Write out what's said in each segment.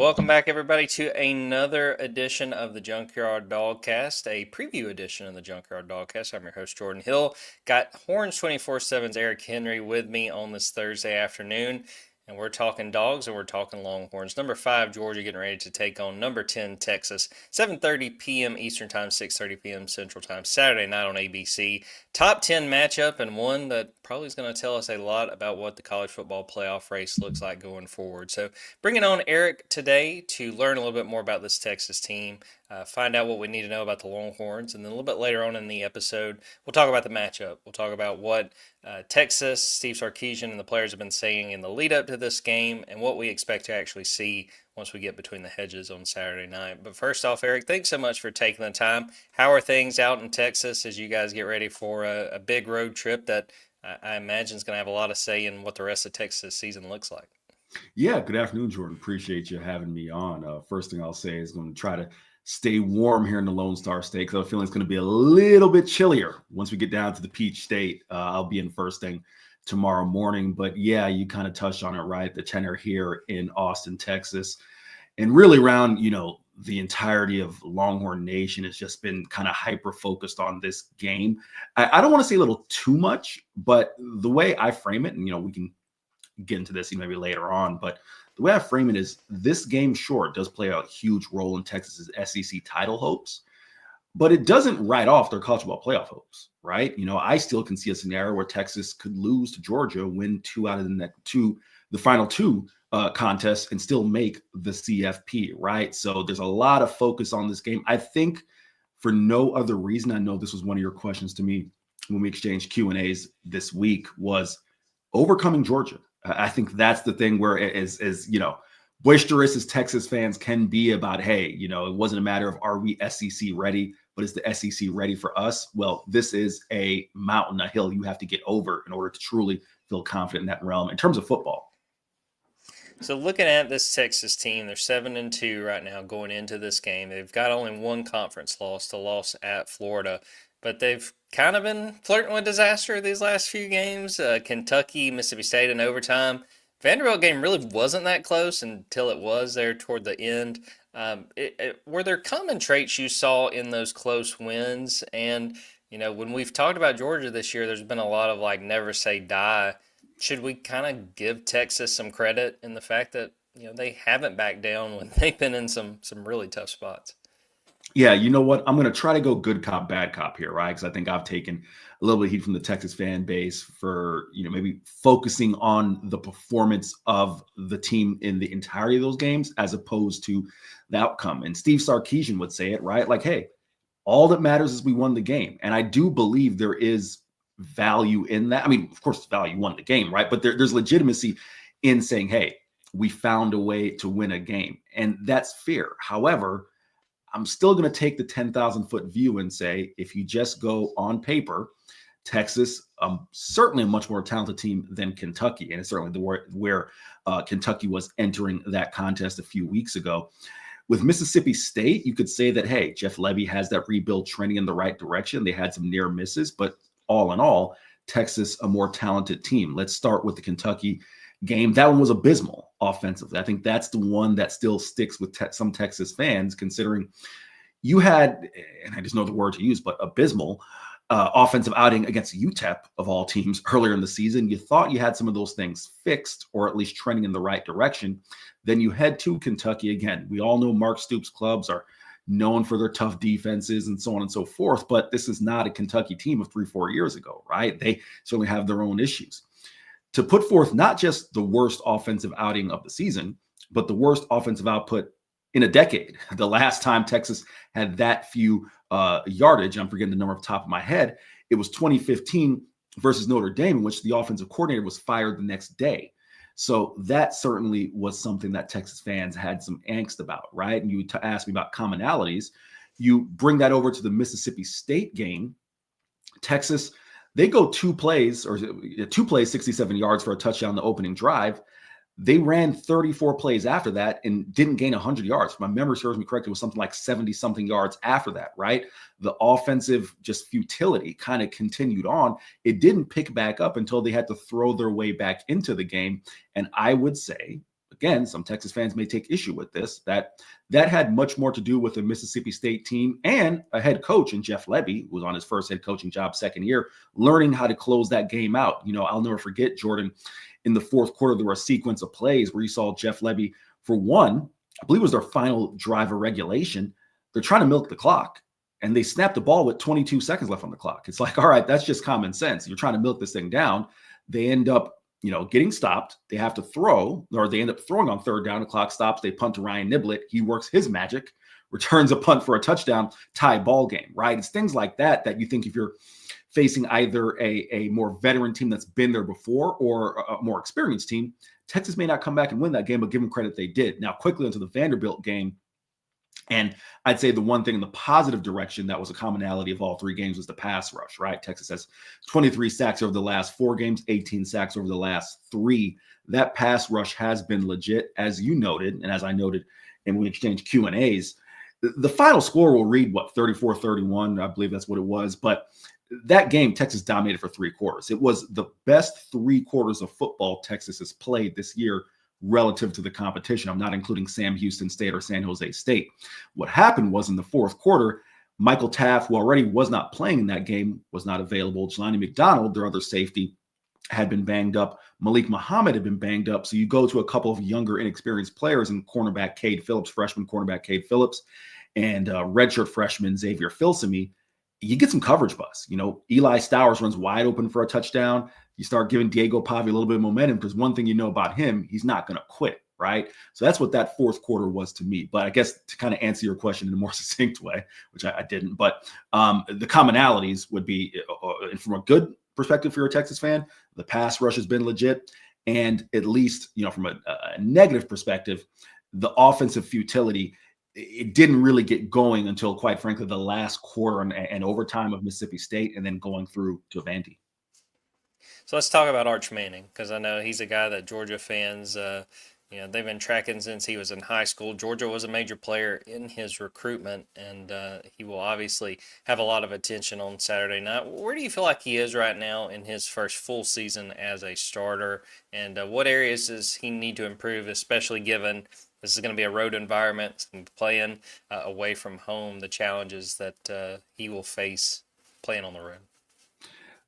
welcome back, everybody, to another edition of the Junkyard Dawgcast, a preview edition of the Junkyard Dawgcast. I'm your host, Jordan Hill. Got Horns 24/7's Eric Henry with me on this Thursday afternoon, and we're talking Dogs and we're talking Longhorns. Number 5, Georgia, getting ready to take on number 10, Texas. 7:30 p.m. Eastern Time, 6:30 p.m. Central Time, Saturday night on ABC. Top 10 matchup, and one that probably is going to tell us a lot about what the college football playoff race looks like going forward. So bringing on Eric today to learn a little bit more about this Texas team, find out what we need to know about the Longhorns, and then a little bit later on in the episode, we'll talk about the matchup. We'll talk about what Texas, Steve Sarkisian, and the players have been saying in the lead up to this game, and what we expect to actually see once we get between the hedges on Saturday night. But first off, Eric, thanks so much for taking the time. How are things out in Texas as you guys get ready for a big road trip that I imagine is going to have a lot of say in what the rest of Texas season looks like? Yeah, good afternoon, Jordan. Appreciate you having me on. First thing I'll say is going to try to stay warm here in the Lone Star State because I have a feeling it's going to be a little bit chillier once we get down to the Peach State. I'll be in first thing tomorrow morning. But yeah, you kind of touched on it, right? The tenor here in Austin, Texas, and really around, the entirety of Longhorn Nation has just been kind of hyper-focused on this game. I don't want to say a little too much, but the way I frame it, and, we can get into this maybe later on, but the way I frame it is this game, sure, does play a huge role in Texas's SEC title hopes, but it doesn't write off their college football playoff hopes, right? I still can see a scenario where Texas could lose to Georgia, win 2 out of the final 2 contests, and still make the CFP, right? So there's a lot of focus on this game. I think for no other reason, I know this was one of your questions to me when we exchanged Q&As this week, was overcoming Georgia. I think that's the thing where as boisterous as Texas fans can be about, hey, it wasn't a matter of are we SEC ready, but is the SEC ready for us? Well, this is a mountain, a hill you have to get over in order to truly feel confident in that realm in terms of football. So looking at this Texas team, they're 7-2 right now going into this game. They've got only one conference loss, the loss at Florida, but they've kind of been flirting with disaster these last few games. Kentucky, Mississippi State in overtime. Vanderbilt game really wasn't that close until it was there toward the end. Were there common traits you saw in those close wins? And, when we've talked about Georgia this year, there's been a lot of never say die. Should we kind of give Texas some credit in the fact that, they haven't backed down when they've been in some really tough spots? Yeah, you know what? I'm going to try to go good cop, bad cop here, right? Because I think I've taken a little bit of heat from the Texas fan base for, maybe focusing on the performance of the team in the entirety of those games as opposed to the outcome. And Steve Sarkisian would say it, right? Like, hey, all that matters is we won the game. And I do believe there is value in that. I mean, of course, value won the game, right? But there's legitimacy in saying, hey, we found a way to win a game. And that's fair. However, I'm still going to take the 10,000-foot view and say, if you just go on paper, Texas, certainly a much more talented team than Kentucky. And it's certainly where Kentucky was entering that contest a few weeks ago. With Mississippi State, you could say that, hey, Jeff Levy has that rebuild trending in the right direction. They had some near misses, but all in all, Texas, a more talented team. Let's start with the Kentucky game. That one was abysmal offensively. I think that's the one that still sticks with some Texas fans, considering you had, and I just know the word to use, but abysmal offensive outing against UTEP of all teams earlier in the season. You thought you had some of those things fixed or at least trending in the right direction. Then you head to Kentucky again. We all know Mark Stoops' clubs are known for their tough defenses and so on and so forth, but this is not a Kentucky team of 3-4 years ago, right? They certainly have their own issues. To put forth not just the worst offensive outing of the season, but the worst offensive output in a decade. The last time Texas had that few yardage, I'm forgetting the number off the top of my head, it was 2015 versus Notre Dame, in which the offensive coordinator was fired the next day. So that certainly was something that Texas fans had some angst about, right? And you asked me about commonalities. You bring that over to the Mississippi State game. Texas, they go two plays, 67 yards for a touchdown the opening drive. They ran 34 plays after that and didn't gain 100 yards. If my memory serves me correct, it was something like 70-something yards after that, right? The offensive just futility kind of continued on. It didn't pick back up until they had to throw their way back into the game. And I would say, again, some Texas fans may take issue with this, that had much more to do with the Mississippi State team and a head coach in Jeff Lebby, who was on his first head coaching job second year, learning how to close that game out. I'll never forget, Jordan, in the fourth quarter, there were a sequence of plays where you saw Jeff Lebby, for one, I believe it was their final drive of regulation, they're trying to milk the clock. And they snapped the ball with 22 seconds left on the clock. It's like, all right, that's just common sense. You're trying to milk this thing down. They end up, getting stopped. They have to throw, or they end up throwing on third down. The clock stops. They punt to Ryan Niblett. He works his magic, returns a punt for a touchdown, tie ball game, right? It's things like that you think if you're facing either a more veteran team that's been there before or a more experienced team, Texas may not come back and win that game, but give them credit they did. Now, quickly into the Vanderbilt game. And I'd say the one thing in the positive direction that was a commonality of all three games was the pass rush, right? Texas has 23 sacks over the last 4 games, 18 sacks over the last 3. That pass rush has been legit, as you noted, and as I noted, and we exchanged Q&As. The final score will read, 34-31, I believe that's what it was. But that game, Texas dominated for 3 quarters. It was the best 3 quarters of football Texas has played this year relative to the competition. I'm not including Sam Houston State or San Jose State. What happened was in the fourth quarter, Michael Taft, who already was not playing in that game, was not available. Jelani McDonald, their other safety, had been banged up. Malik Muhammad had been banged up. So you go to a couple of younger, inexperienced players in cornerback Cade Phillips, freshman cornerback Cade Phillips, and redshirt freshman Xavier Filsaime. You get some coverage bust. Eli Stowers runs wide open for a touchdown. You start giving Diego Pavi a little bit of momentum because one thing you know about him, he's not going to quit, right? So that's what that fourth quarter was to me. But I guess to kind of answer your question in a more succinct way, which I didn't, but the commonalities would be, from a good perspective for your Texas fan, the pass rush has been legit. And at least, from a negative perspective, the offensive futility, it didn't really get going until, quite frankly, the last quarter and overtime of Mississippi State and then going through to Vandy. So let's talk about Arch Manning, because I know he's a guy that Georgia fans, they've been tracking since he was in high school. Georgia was a major player in his recruitment, and he will obviously have a lot of attention on Saturday night. Where do you feel like he is right now in his first full season as a starter, and what areas does he need to improve, especially given this is going to be a road environment, playing away from home, the challenges that he will face playing on the road?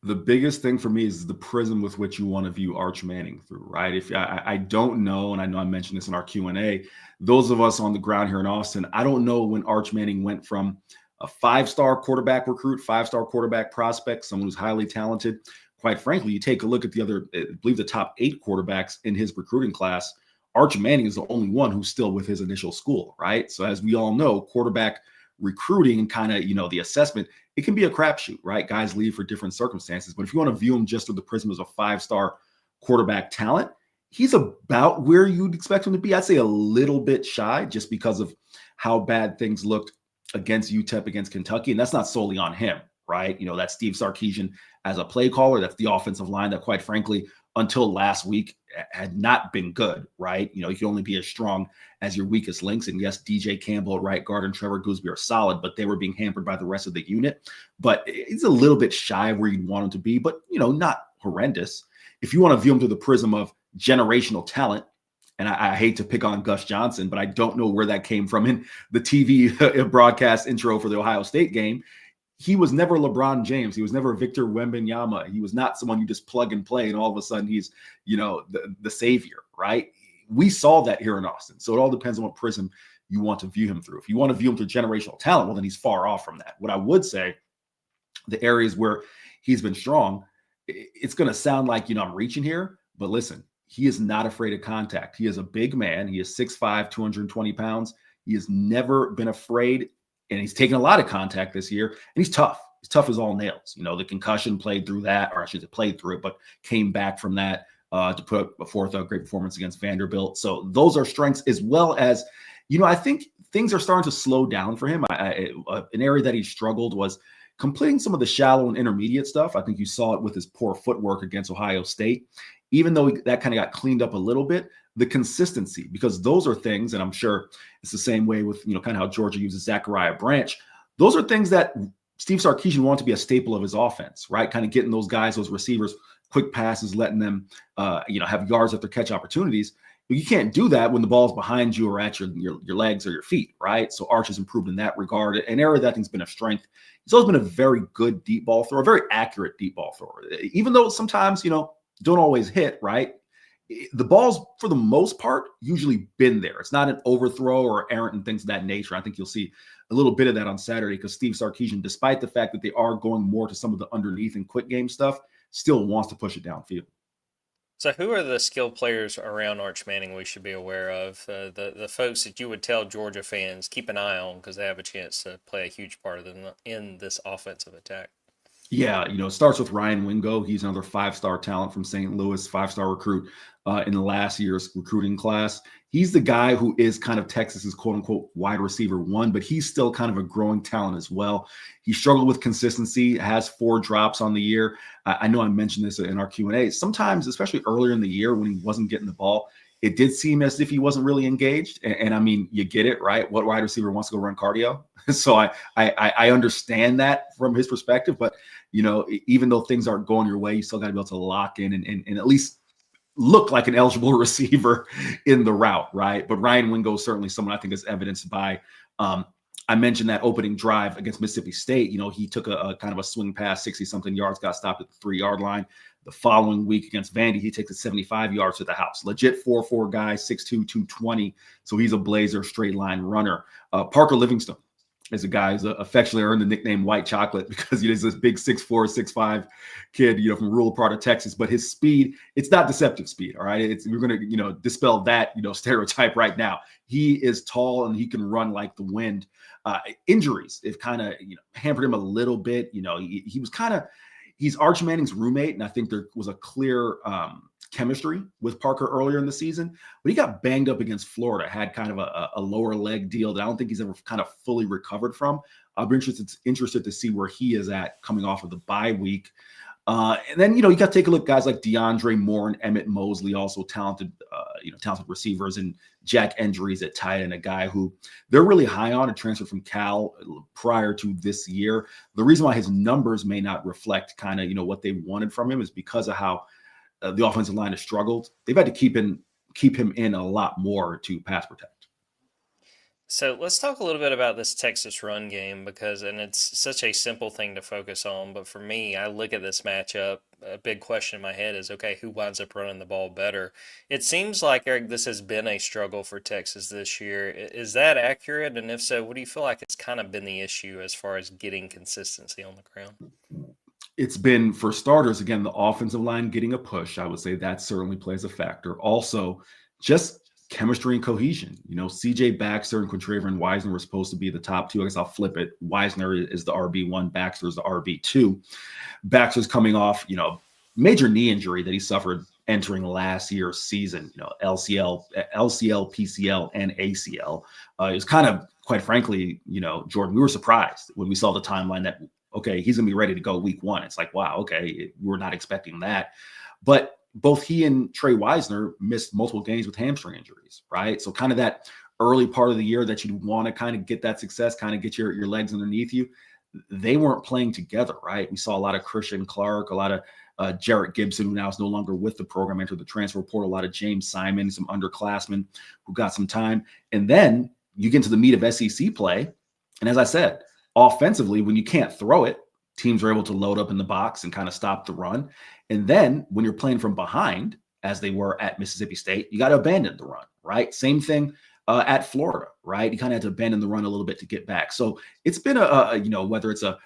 The biggest thing for me is the prism with which you want to view Arch Manning through, right? If I don't know, and I know I mentioned this in our Q&A, those of us on the ground here in Austin, I don't know when Arch Manning went from a 5-star quarterback recruit, 5-star quarterback prospect, someone who's highly talented. Quite frankly, you take a look at the other, I believe the top 8 quarterbacks in his recruiting class, Arch Manning is the only one who's still with his initial school, right? So as we all know, quarterback recruiting and kind of, the assessment, it can be a crapshoot, right? Guys leave for different circumstances. But if you want to view him just through the prism as a 5-star quarterback talent, he's about where you'd expect him to be. I'd say a little bit shy just because of how bad things looked against UTEP, against Kentucky. And that's not solely on him, right? That's Steve Sarkisian as a play caller. That's the offensive line that, quite frankly, until last week had not been good, right? You can only be as strong as your weakest links. And yes, DJ Campbell at right guard and Trevor Gooseby are solid, but they were being hampered by the rest of the unit. But it's a little bit shy of where you'd want him to be, but, not horrendous. If you want to view him through the prism of generational talent, and I hate to pick on Gus Johnson, but I don't know where that came from in the TV broadcast intro for the Ohio State game. He was never LeBron James. He was never Victor Wembanyama. He was not someone you just plug and play and all of a sudden he's, the savior, right? We saw that here in Austin. So it all depends on what prism you want to view him through. If you want to view him through generational talent, well, then he's far off from that. What I would say, the areas where he's been strong, it's going to sound like, I'm reaching here, but listen, he is not afraid of contact. He is a big man. He is 6'5", 220 pounds. He has never been afraid. And he's taken a lot of contact this year, and he's tough. He's tough as all nails. The concussion played through that, or I should say played through it, but came back from that to put forth a great performance against Vanderbilt. So those are strengths, as well as, I think things are starting to slow down for him. An area that he struggled was completing some of the shallow and intermediate stuff. I think you saw it with his poor footwork against Ohio State. Even though that kind of got cleaned up a little bit, the consistency, because those are things, and I'm sure it's the same way with, kind of how Georgia uses Zachariah Branch. Those are things that Steve Sarkisian wanted to be a staple of his offense, right? Kind of getting those guys, those receivers, quick passes, letting them, have yards after catch opportunities. You can't do that when the ball's behind you or at your legs or your feet, right? So Arch has improved in that regard. An area that I think's been a strength. He's always been a very good deep ball thrower, a very accurate deep ball thrower. Even though sometimes, don't always hit, right? The ball's, for the most part, usually been there. It's not an overthrow or errant and things of that nature. I think you'll see a little bit of that on Saturday because Steve Sarkisian, despite the fact that they are going more to some of the underneath and quick game stuff, still wants to push it downfield. So, who are the skill players around Arch Manning we should be aware of? The folks that you would tell Georgia fans keep an eye on because they have a chance to play a huge part of in this offensive attack. Yeah, it starts with Ryan Wingo. He's another five-star talent from St. Louis, five-star recruit in the last year's recruiting class. He's the guy who is kind of Texas's quote-unquote wide receiver one, but he's still kind of a growing talent as well. He struggled with consistency, has 4 drops on the year. I know I mentioned this in our Q&A. Sometimes, especially earlier in the year when he wasn't getting the ball, it did seem as if he wasn't really engaged. And I mean, you get it, right? What wide receiver wants to go run cardio? So I understand that from his perspective, but even though things aren't going your way, you still got to be able to lock in and at least look like an eligible receiver in the route, right? But Ryan Wingo is certainly someone I think is evidenced by. I mentioned that opening drive against Mississippi State. He took a kind of a swing pass, 60-something yards, got stopped at the 3-yard line. The following week against Vandy, he takes it 75 yards to the house. Legit 4'4" guy, 6'2", 220. So he's a blazer, straight line runner. Parker Livingston is a guy who's affectionately earned the nickname White Chocolate because he's this big 6'4", 6'5" kid, from rural part of Texas. But his speed, it's not deceptive speed, all right? We're going to, dispel that, stereotype right now. He is tall and he can run like the wind. Injuries, it kind of, hampered him a little bit. He was kind of, he's Arch Manning's roommate, and I think there was a clear chemistry with Parker earlier in the season. But he got banged up against Florida, had kind of a lower leg deal that I don't think he's ever kind of fully recovered from. I'll be interested to see where he is at coming off of the bye week. And then, you got to take a look at guys like DeAndre Moore and Emmett Mosley, also talented receivers, and Jack Endries at tight end, a guy who they're really high on, a transfer from Cal prior to this year. The reason why his numbers may not reflect kind of, what they wanted from him is because of how the offensive line has struggled. They've had to keep him in a lot more to pass protect. So let's talk a little bit about this Texas run game and it's such a simple thing to focus on. But for me, I look at this matchup. A big question in my head is, okay, who winds up running the ball better? It seems like, Eric, this has been a struggle for Texas this year. Is that accurate? And if so, what do you feel like it's kind of been the issue as far as getting consistency on the ground? It's been, for starters, again, the offensive line getting a push. I would say that certainly plays a factor. Also, just chemistry and cohesion. CJ Baxter and Quintravian Wisner were supposed to be the top 2. I guess I'll flip it. Wisner is the RB1, Baxter is the RB2. Baxter's coming off, major knee injury that he suffered entering last year's season, LCL, PCL, and ACL. It was kind of, quite frankly, Jordan, we were surprised when we saw the timeline that, okay, he's going to be ready to go week 1. It's like, wow, okay, we're not expecting that. But both he and Trey Wisner missed multiple games with hamstring injuries, right? So kind of that early part of the year that you'd want to kind of get that success, kind of get your legs underneath you. They weren't playing together, right? We saw a lot of Christian Clark, a lot of Jarrett Gibson, who now is no longer with the program, entered the transfer portal, a lot of James Simon, some underclassmen who got some time. And then you get into the meat of SEC play. And as I said, offensively, when you can't throw it, teams are able to load up in the box and kind of stop the run. And then when you're playing from behind, as they were at Mississippi State, you got to abandon the run, right? Same thing at Florida, right? You kind of had to abandon the run a little bit to get back. So it's been whether it's a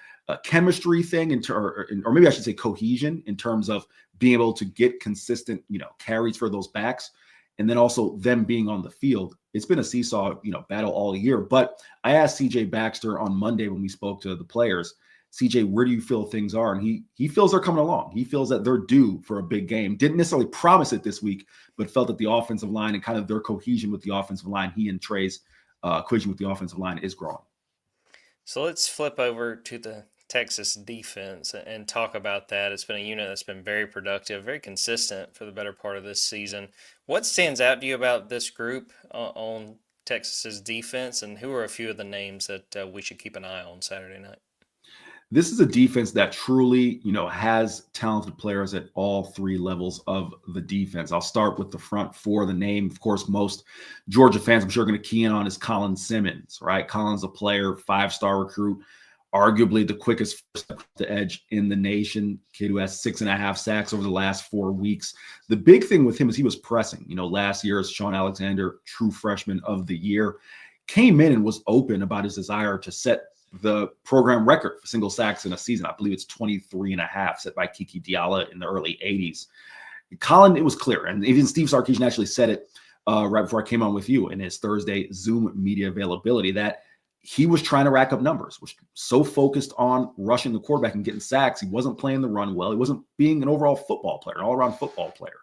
chemistry thing or maybe I should say cohesion in terms of being able to get consistent, carries for those backs. And then also them being on the field. It's been a seesaw, battle all year. But I asked CJ Baxter on Monday when we spoke to the players, CJ, where do you feel things are? And he feels they're coming along. He feels that they're due for a big game. Didn't necessarily promise it this week, but felt that the offensive line and kind of their cohesion with the offensive line, he and Trey's cohesion with the offensive line is growing. So let's flip over to the Texas defense and talk about that. It's been a unit that's been very productive, very consistent for the better part of this season. What stands out to you about this group on Texas's defense, and who are a few of the names that we should keep an eye on Saturday night? This is a defense that truly, has talented players at all three levels of the defense. I'll start with the front four. The name, of course, most Georgia fans, I'm sure, are going to key in on is Colin Simmons, right? Colin's a player, five-star recruit, arguably the quickest to edge in the nation. Kid who has 6.5 sacks over the last 4 weeks. The big thing with him is he was pressing. Last year, as Sean Alexander, true freshman of the year, came in and was open about his desire to set the program record for single sacks in a season. I believe it's 23.5, set by Kiki Diala in the early 80s. Colin, it was clear, and even Steve Sarkisian actually said it right before I came on with you in his Thursday Zoom media availability, that he was trying to rack up numbers, was so focused on rushing the quarterback and getting sacks. He wasn't playing the run well. He wasn't being an overall football player, an all-around football player.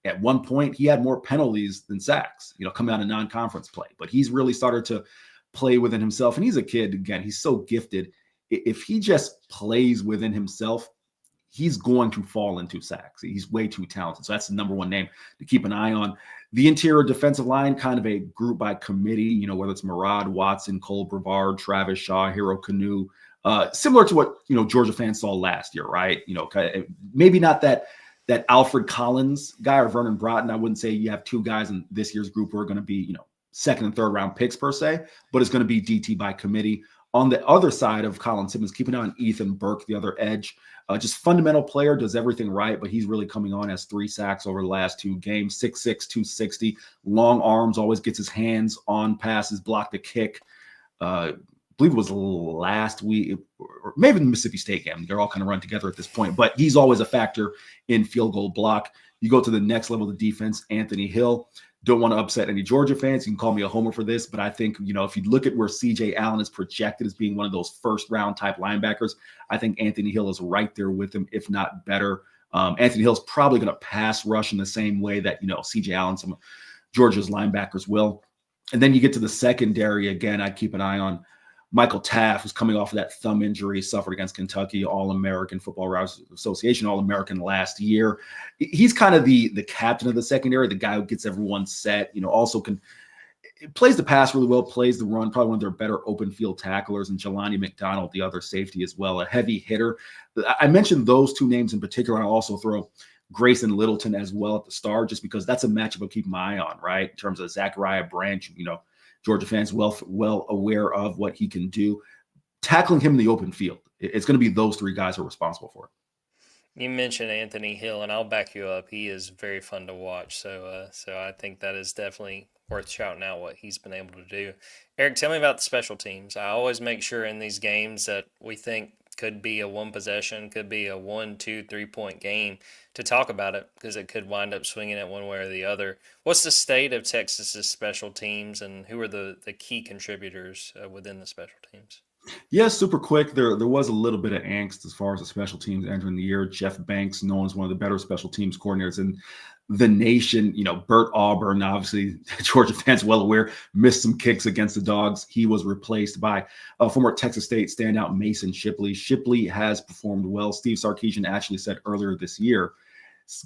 At one point, he had more penalties than sacks, coming out of non-conference play. But he's really started to play within himself. And he's a kid, again, he's so gifted. If he just plays within himself, he's going to fall into sacks. He's way too talented. So that's the number one name to keep an eye on. The interior defensive line, kind of a group by committee, whether it's Murad Watson, Cole Brevard, Travis Shaw, Hero Canoe, similar to what, Georgia fans saw last year, right? Maybe not that Alfred Collins guy or Vernon Broughton. I wouldn't say you have two guys in this year's group who are going to be, second and third round picks per se, but it's going to be DT by committee. On the other side of Colin Simmons, keeping an eye on Ethan Burke, the other edge, just fundamental player, does everything right, but he's really coming on as 3 sacks over the last 2 games, 6'6", 260, long arms, always gets his hands on passes, blocked a kick. I believe it was last week, or maybe the Mississippi State game. They're all kind of run together at this point, but he's always a factor in field goal block. You go to the next level of the defense, Anthony Hill. Don't want to upset any Georgia fans. You can call me a homer for this, but I think, if you look at where CJ Allen is projected as being one of those first round type linebackers, I think Anthony Hill is right there with him, if not better. Anthony Hill's probably going to pass rush in the same way that, CJ Allen, some of Georgia's linebackers will. And then you get to the secondary. Again, I'd keep an eye on Michael Taft, who's coming off of that thumb injury, suffered against Kentucky, All-American Football Writers Association, All-American last year. He's kind of the captain of the secondary, the guy who gets everyone set, also plays the pass really well, plays the run, probably one of their better open field tacklers, and Jelani McDonald, the other safety as well, a heavy hitter. I mentioned those two names in particular. I'll also throw Grayson Littleton as well at the start, just because that's a matchup I'll keep my eye on, right? In terms of Zachariah Branch, Georgia fans well aware of what he can do. Tackling him in the open field, it's going to be those 3 guys who are responsible for it. You mentioned Anthony Hill, and I'll back you up. He is very fun to watch. So I think that is definitely worth shouting out what he's been able to do. Eric, tell me about the special teams. I always make sure in these games that we think could be a 1 possession, could be a 1, 2, 3-point game to talk about it, because it could wind up swinging it one way or the other. What's the state of Texas's special teams, and who are the key contributors within the special teams? Yeah, super quick. There was a little bit of angst as far as the special teams entering the year. Jeff Banks, known as one of the better special teams coordinators in the nation. Bert Auburn, obviously, Georgia fans well aware, missed some kicks against the Dogs. He was replaced by former Texas State standout Mason Shipley. Shipley has performed well. Steve Sarkisian actually said earlier this year,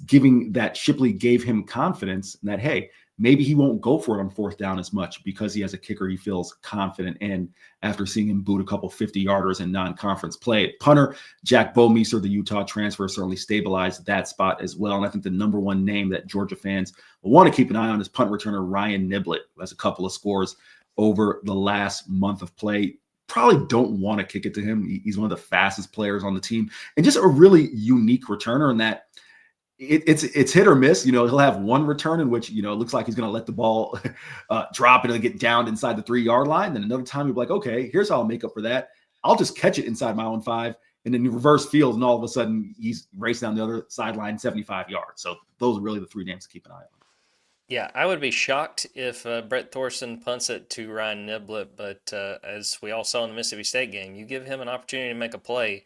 giving that Shipley gave him confidence that, hey, maybe he won't go for it on 4th down as much because he has a kicker he feels confident in after seeing him boot a couple 50-yarders in non-conference play. Punter, Jack Bomeester, the Utah transfer, certainly stabilized that spot as well. And I think the number one name that Georgia fans will want to keep an eye on is punt returner Ryan Niblett, who has a couple of scores over the last month of play. Probably don't want to kick it to him. He's one of the fastest players on the team and just a really unique returner in that it's hit or miss. He'll have one return in which, it looks like he's going to let the ball drop and it'll get down inside the 3-yard line. Then another time he'll be like, okay, here's how I'll make up for that. I'll just catch it inside my own 5. And then you reverse field, and all of a sudden he's racing down the other sideline 75 yards. So those are really the 3 names to keep an eye on. Yeah, I would be shocked if Brett Thorson punts it to Ryan Niblett, but as we all saw in the Mississippi State game, you give him an opportunity to make a play,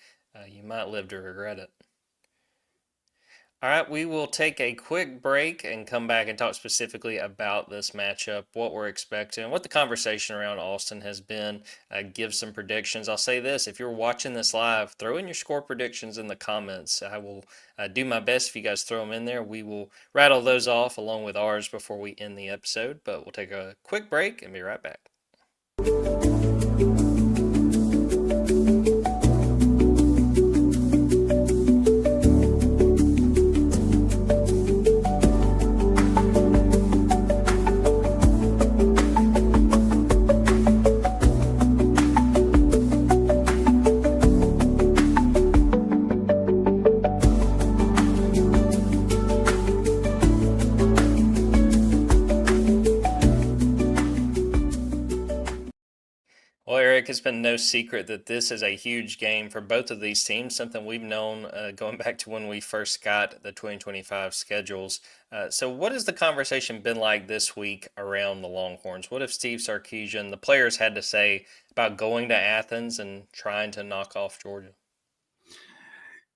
you might live to regret it. All right, we will take a quick break and come back and talk specifically about this matchup, what we're expecting, what the conversation around Austin has been, give some predictions. I'll say this, if you're watching this live, throw in your score predictions in the comments. I will do my best if you guys throw them in there. We will rattle those off along with ours before we end the episode, but we'll take a quick break and be right back. Eric, it's been no secret that this is a huge game for both of these teams, something we've known going back to when we first got the 2025 schedules. So, what has the conversation been like this week around the Longhorns? What have Steve Sarkisian, the players, had to say about going to Athens and trying to knock off Georgia?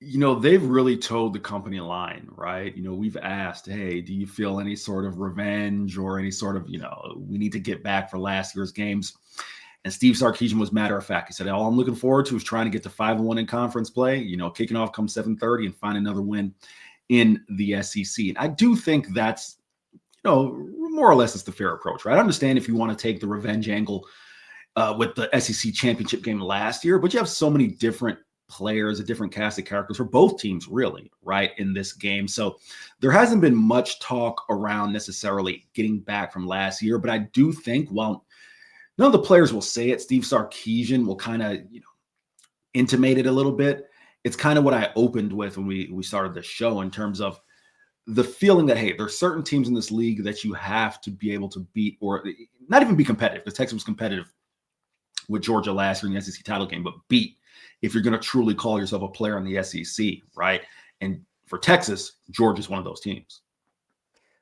They've really towed the company line, right? We've asked, hey, do you feel any sort of revenge or any sort of, we need to get back for last year's games? And Steve Sarkisian was matter of fact. He said, all I'm looking forward to is trying to get to 5-1 in conference play, kicking off come 7:30 and find another win in the SEC. And I do think that's, more or less it's the fair approach, right? I understand if you want to take the revenge angle with the SEC championship game last year, but you have so many different players, a different cast of characters for both teams, really, right, in this game. So there hasn't been much talk around necessarily getting back from last year, but I do think, while none of the players will say it, Steve Sarkisian will kind of, intimate it a little bit. It's kind of what I opened with when we started the show, in terms of the feeling that, hey, there's certain teams in this league that you have to be able to beat, or not even be competitive, because Texas was competitive with Georgia last year in the SEC title game, but beat if you're going to truly call yourself a player in the SEC, right? And for Texas, Georgia's one of those teams.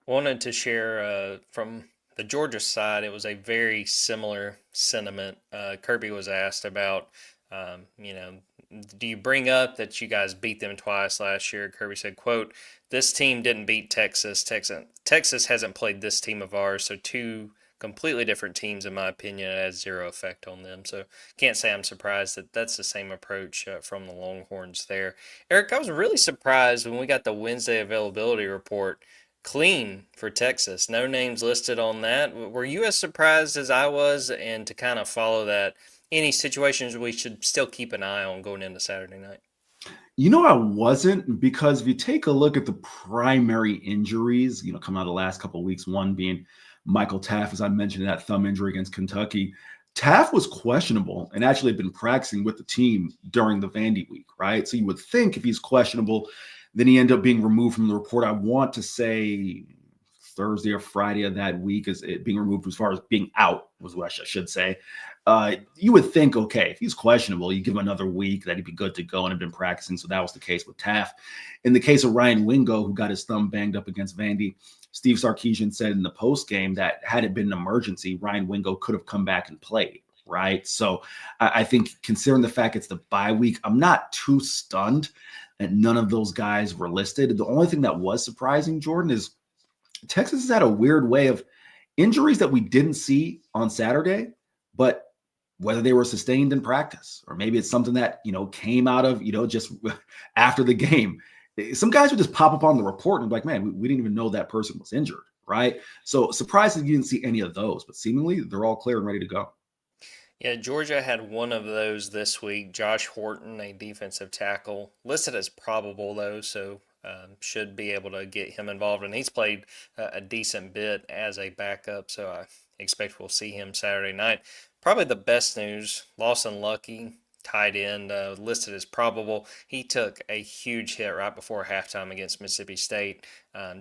Wanted to share from the Georgia side, it was a very similar sentiment. Kirby was asked about, do you bring up that you guys beat them twice last year? Kirby said, quote, "This team didn't beat Texas. Texas hasn't played this team of ours, so two completely different teams, in my opinion. It has zero effect on them." So can't say I'm surprised that that's the same approach from the Longhorns there. Eric, I was really surprised when we got the Wednesday availability report. Clean for Texas. No names listed on that. Were you as surprised as I was? And to kind of follow that, any situations we should still keep an eye on going into Saturday night? I wasn't, because if you take a look at the primary injuries, coming out of the last couple of weeks, one being Michael Taft, as I mentioned, that thumb injury against Kentucky. Taft was questionable and actually had been practicing with the team during the Vandy week, right? So you would think if he's questionable, then he ended up being removed from the report. I want to say Thursday or Friday of that week, as it being removed as far as being out was what I should say. You would think, okay, if he's questionable, you give him another week, that he'd be good to go and had been practicing. So that was the case with Taft. In the case of Ryan Wingo, who got his thumb banged up against Vandy, Steve Sarkisian said in the post game that had it been an emergency, Ryan Wingo could have come back and played, right? So I think, considering the fact it's the bye week, I'm not too stunned that none of those guys were listed. The only thing that was surprising, Jordan, is Texas has had a weird way of injuries that we didn't see on Saturday, but whether they were sustained in practice, or maybe it's something that, came out of, just after the game. Some guys would just pop up on the report and be like, man, we didn't even know that person was injured, right? So surprised that you didn't see any of those, but seemingly they're all clear and ready to go. Yeah, Georgia had one of those this week. Josh Horton, a defensive tackle, listed as probable though, so should be able to get him involved. And he's played a decent bit as a backup, so I expect we'll see him Saturday night. Probably the best news, Lawson Lucky, tight end, listed as probable. He took a huge hit right before halftime against Mississippi State.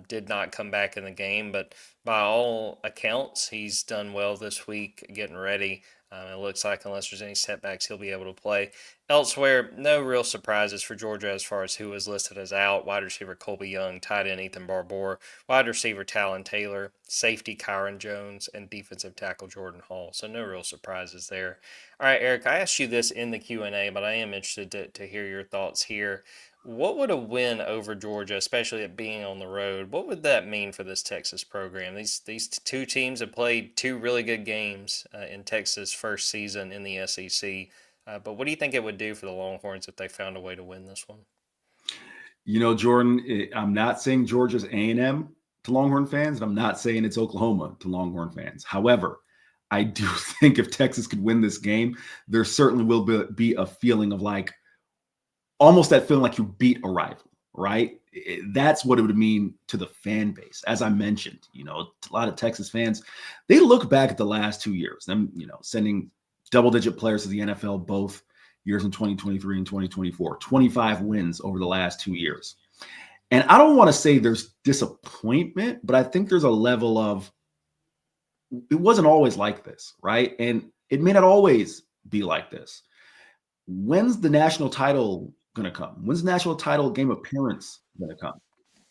Did not come back in the game, but by all accounts, he's done well this week, getting ready. It looks like, unless there's any setbacks, he'll be able to play. Elsewhere, no real surprises for Georgia as far as who is listed as out. Wide receiver Colby Young, tight end Ethan Barbour, wide receiver Talon Taylor, safety Kyron Jones, and defensive tackle Jordan Hall. So no real surprises there. All right, Eric, I asked you this in the Q&A, but I am interested to hear your thoughts here. What would a win over Georgia, especially at being on the road, what would that mean for this Texas program? These two teams have played two really good games in Texas' first season in the SEC. But what do you think it would do for the Longhorns if they found a way to win this one? Jordan, I'm not saying Georgia's A&M to Longhorn fans, and I'm not saying it's Oklahoma to Longhorn fans. However, I do think if Texas could win this game, there certainly will be a feeling of like, almost that feeling like you beat a rival, right? That's what it would mean to the fan base. As I mentioned, a lot of Texas fans, they look back at the last 2 years, them, sending double-digit players to the NFL both years in 2023 and 2024, 25 wins over the last 2 years. And I don't want to say there's disappointment, but I think there's a level of, it wasn't always like this, right? And it may not always be like this. When's the national title going to come? When's the national title game appearance going to come?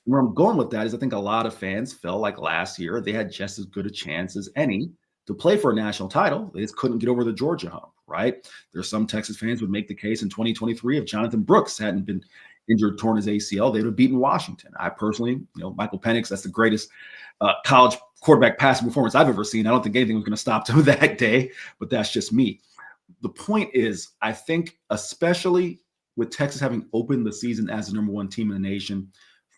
Where I'm going with that is I think a lot of fans felt like last year they had just as good a chance as any to play for a national title. They just couldn't get over the Georgia hump, right? There's some Texas fans would make the case in 2023 if Jonathan Brooks hadn't been injured, torn his ACL, they would have beaten Washington. I personally, Michael Penix, that's the greatest college quarterback passing performance I've ever seen. I don't think anything was going to stop them that day, but that's just me. The point is, I think, especially with Texas having opened the season as the number one team in the nation,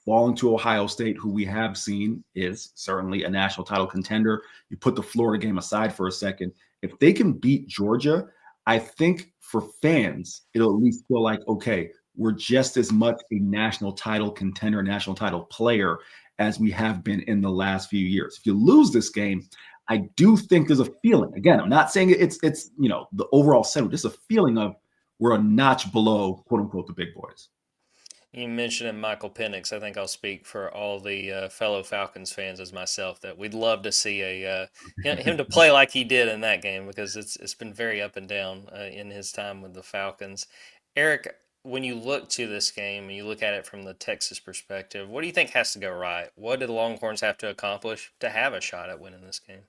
falling to Ohio State, who we have seen is certainly a national title contender. You put the Florida game aside for a second. If they can beat Georgia, I think for fans, it'll at least feel like, okay, we're just as much a national title contender, national title player as we have been in the last few years. If you lose this game, I do think there's a feeling. Again, I'm not saying it's the overall settle, just a feeling of we're a notch below, quote unquote, the big boys. You mentioned Michael Penix. I think I'll speak for all the fellow Falcons fans as myself that we'd love to see him to play like he did in that game, because it's been very up and down in his time with the Falcons. Eric, when you look to this game and you look at it from the Texas perspective, what do you think has to go right? What do the Longhorns have to accomplish to have a shot at winning this game?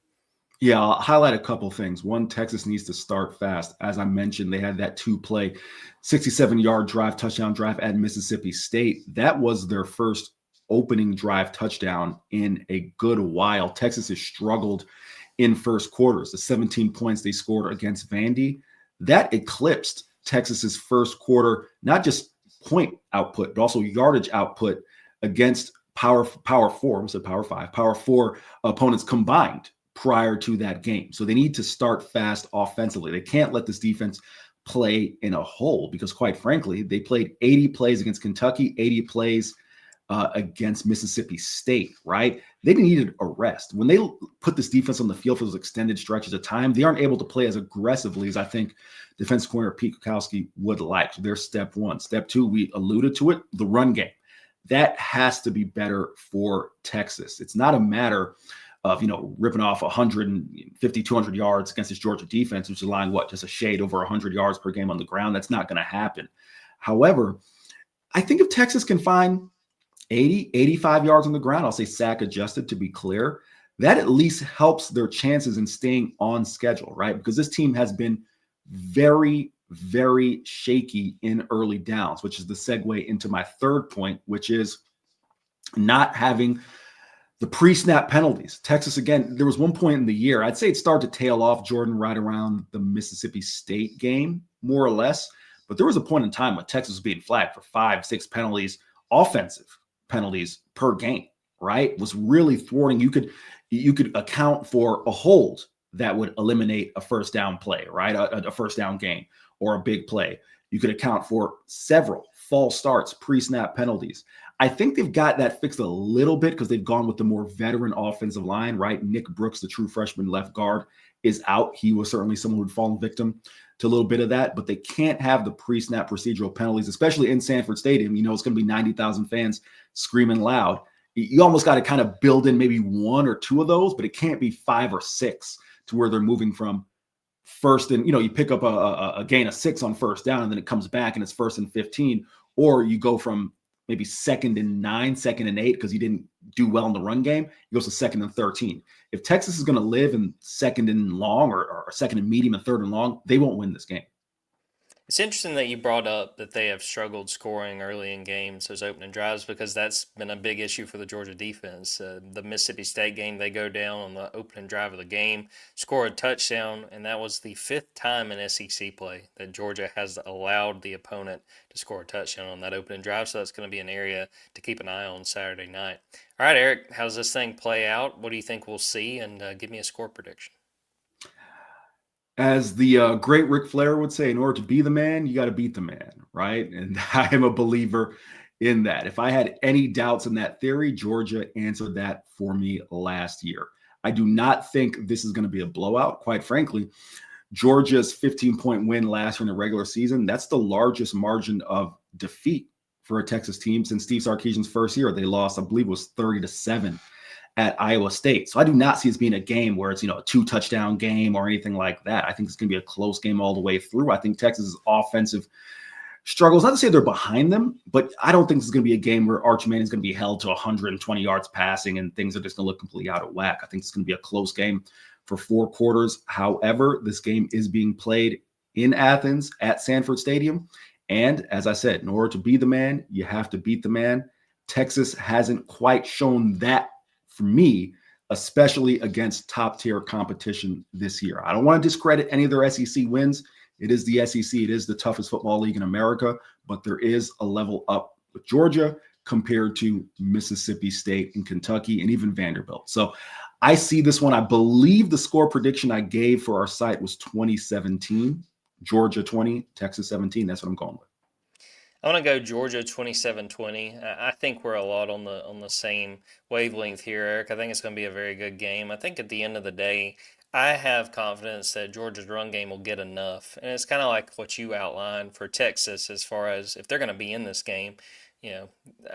Yeah, I'll highlight a couple things. One, Texas needs to start fast. As I mentioned, they had that 2-play, 67-yard drive, touchdown drive at Mississippi State. That was their first opening drive touchdown in a good while. Texas has struggled in first quarters. The 17 points they scored against Vandy, that eclipsed Texas's first quarter, not just point output, but also yardage output against power four, we said power five, power four opponents combined prior to that game. So they need to start fast offensively. They can't let this defense play in a hole, because quite frankly, they played 80 plays against Kentucky, 80 plays against Mississippi State, right? They needed a rest. When they put this defense on the field for those extended stretches of time, they aren't able to play as aggressively as I think defense coordinator Pete Kwiatkowski would like. So there's step one. Step two, we alluded to it, the run game. That has to be better for Texas. It's not a matter of, ripping off 150, 200 yards against this Georgia defense, which is allowing just a shade over 100 yards per game on the ground. That's not going to happen. However, I think if Texas can find 80, 85 yards on the ground, I'll say sack adjusted to be clear, that at least helps their chances in staying on schedule, right? Because this team has been very, very shaky in early downs, which is the segue into my third point, which is not having the pre-snap penalties. Texas, again, there was one point in the year, I'd say it started to tail off, Jordan, right around the Mississippi State game, more or less. But there was a point in time when Texas was being flagged for 5-6 penalties, offensive penalties per game, right? It was really thwarting. You could account for a hold that would eliminate a first down play, right? A first down gain or a big play. You could account for several false starts, pre-snap penalties. I think they've got that fixed a little bit because they've gone with the more veteran offensive line, right? Nick Brooks, the true freshman left guard, is out. He was certainly someone who'd fallen victim to a little bit of that, but they can't have the pre-snap procedural penalties, especially in Sanford Stadium. It's going to be 90,000 fans screaming loud. You almost got to kind of build in maybe one or two of those, but it can't be 5 or 6 to where they're moving from first and, you pick up a gain of 6 on first down and then it comes back and it's 1st and 15, or you go from maybe 2nd and 9, 2nd and 8 because you didn't do well in the run game. It goes to 2nd and 13. If Texas is going to live in 2nd and long or 2nd and medium and 3rd and long, they won't win this game. It's interesting that you brought up that they have struggled scoring early in games, those opening drives, because that's been a big issue for the Georgia defense. The Mississippi State game, they go down on the opening drive of the game, score a touchdown, and that was the 5th time in SEC play that Georgia has allowed the opponent to score a touchdown on that opening drive. So that's going to be an area to keep an eye on Saturday night. All right, Eric, how does this thing play out? What do you think we'll see? And give me a score prediction. As the great Ric Flair would say, in order to be the man, you got to beat the man, right? And I am a believer in that. If I had any doubts in that theory, Georgia answered that for me last year. I do not think this is going to be a blowout. Quite frankly, Georgia's 15-point win last year in the regular season, that's the largest margin of defeat for a Texas team since Steve Sarkisian's first year. They lost, I believe it was 30-7 at Iowa State. So I do not see this being a game where it's, a 2-touchdown game or anything like that. I think it's going to be a close game all the way through. I think Texas's offensive struggles, not to say they're behind them, but I don't think this is going to be a game where Arch Manning is going to be held to 120 yards passing and things are just going to look completely out of whack. I think it's going to be a close game for 4 quarters. However, this game is being played in Athens at Sanford Stadium. And as I said, in order to be the man, you have to beat the man. Texas hasn't quite shown that for me, especially against top-tier competition this year. I don't want to discredit any of their SEC wins. It is the SEC. It is the toughest football league in America, but there is a level up with Georgia compared to Mississippi State and Kentucky and even Vanderbilt. So I see this one. I believe the score prediction I gave for our site was 2017, Georgia 20, Texas 17. That's what I'm going with. I want to go Georgia 27-20. I think we're a lot on the same wavelength here, Eric. I think it's going to be a very good game. I think at the end of the day, I have confidence that Georgia's run game will get enough. And it's kind of like what you outlined for Texas as far as if they're going to be in this game.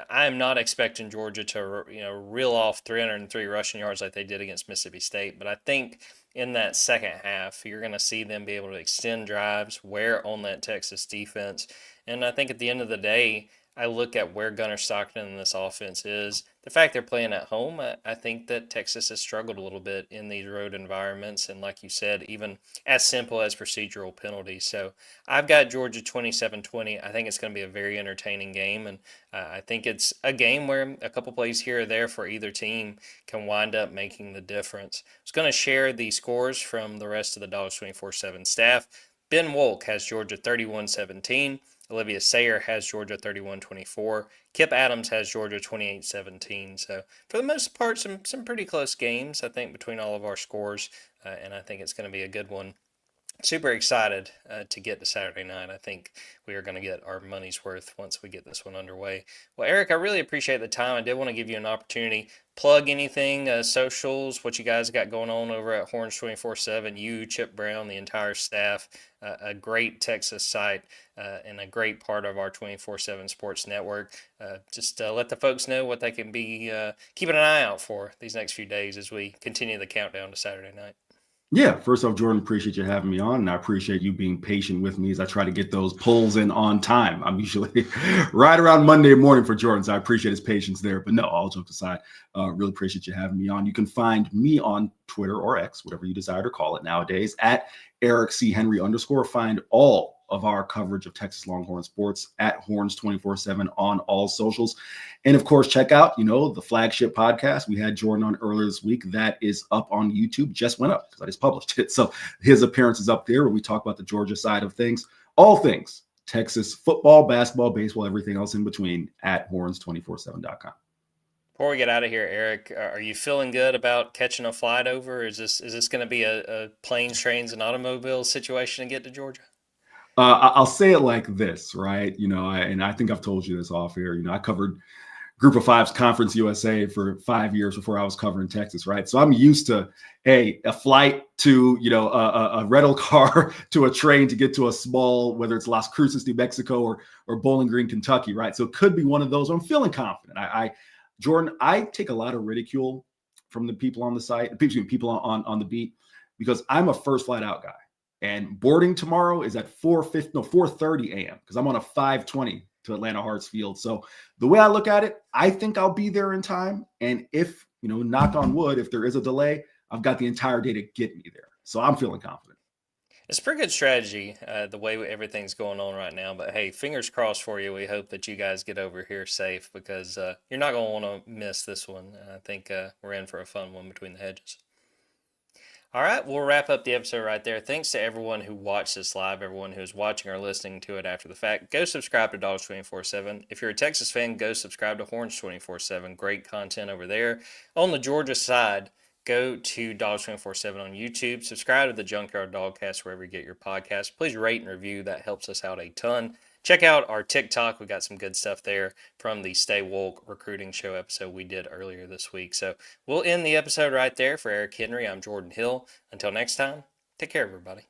I am not expecting Georgia to, reel off 303 rushing yards like they did against Mississippi State. But I think in that second half, you're going to see them be able to extend drives, wear on that Texas defense. And I think at the end of the day, I look at where Gunnar Stockton in this offense is. The fact they're playing at home, I think that Texas has struggled a little bit in these road environments. And like you said, even as simple as procedural penalties. So I've got Georgia 27-20. I think it's going to be a very entertaining game. And I think it's a game where a couple plays here or there for either team can wind up making the difference. I was going to share the scores from the rest of the Dawgs 24/7 staff. Ben Wolk has Georgia 31-17. Olivia Sayer has Georgia 31-24. Kip Adams has Georgia 28-17. So for the most part, some pretty close games, I think, between all of our scores. And I think it's going to be a good one. Super excited to get to Saturday night. I think we are going to get our money's worth once we get this one underway. Well, Eric, I really appreciate the time. I did want to give you an opportunity. Plug anything, socials, what you guys got going on over at Horns 24/7. You, Chip Brown, the entire staff, a great Texas site and a great part of our 24/7 sports network. Just let the folks know what they can be keeping an eye out for these next few days as we continue the countdown to Saturday night. Yeah, first off, Jordan, appreciate you having me on, and I appreciate you being patient with me as I try to get those polls in on time. I'm usually right around Monday morning for Jordan, so I appreciate his patience there. But no, all jokes aside, really appreciate you having me on. You can find me on Twitter or X, whatever you desire to call it nowadays, at Eric C. Henry _. Find all of our coverage of Texas Longhorn sports at Horns 24/7 on all socials. And of course, check out, the flagship podcast we had Jordan on earlier this week. That is up on YouTube, just went up because I just published it. So his appearance is up there where we talk about the Georgia side of things, all things Texas football, basketball, baseball, everything else in between at horns247.com. Before we get out of here, Eric, are you feeling good about catching a flight over? Is this going to be a planes, trains, and automobiles situation to get to Georgia? I'll say it like this, right? And I think I've told you this off air. I covered Group of Five's Conference USA for 5 years before I was covering Texas, right? So I'm used to, a flight to, a rental car to a train to get to a small, whether it's Las Cruces, New Mexico, or Bowling Green, Kentucky, right? So it could be one of those. I'm feeling confident. Jordan, I take a lot of ridicule from the people on the site, people on the beat, because I'm a first flight out guy. And boarding tomorrow is at 4:30 a.m. because I'm on a 5:20 to Atlanta Hartsfield. So the way I look at it, I think I'll be there in time. And if, knock on wood, if there is a delay, I've got the entire day to get me there. So I'm feeling confident. It's a pretty good strategy, the way everything's going on right now. But hey, fingers crossed for you. We hope that you guys get over here safe because you're not going to want to miss this one. I think we're in for a fun one between the hedges. All right, we'll wrap up the episode right there. Thanks to everyone who watched this live, everyone who's watching or listening to it after the fact. Go subscribe to Dawgs 24/7. If you're a Texas fan, go subscribe to Horns 24/7. Great content over there. On the Georgia side, go to Dawgs 24/7 on YouTube. Subscribe to the Junkyard Dawgcast wherever you get your podcast. Please rate and review. That helps us out a ton. Check out our TikTok. We got some good stuff there from the Stay Woke recruiting show episode we did earlier this week. So we'll end the episode right there. For Eric Henry, I'm Jordan Hill. Until next time, take care, everybody.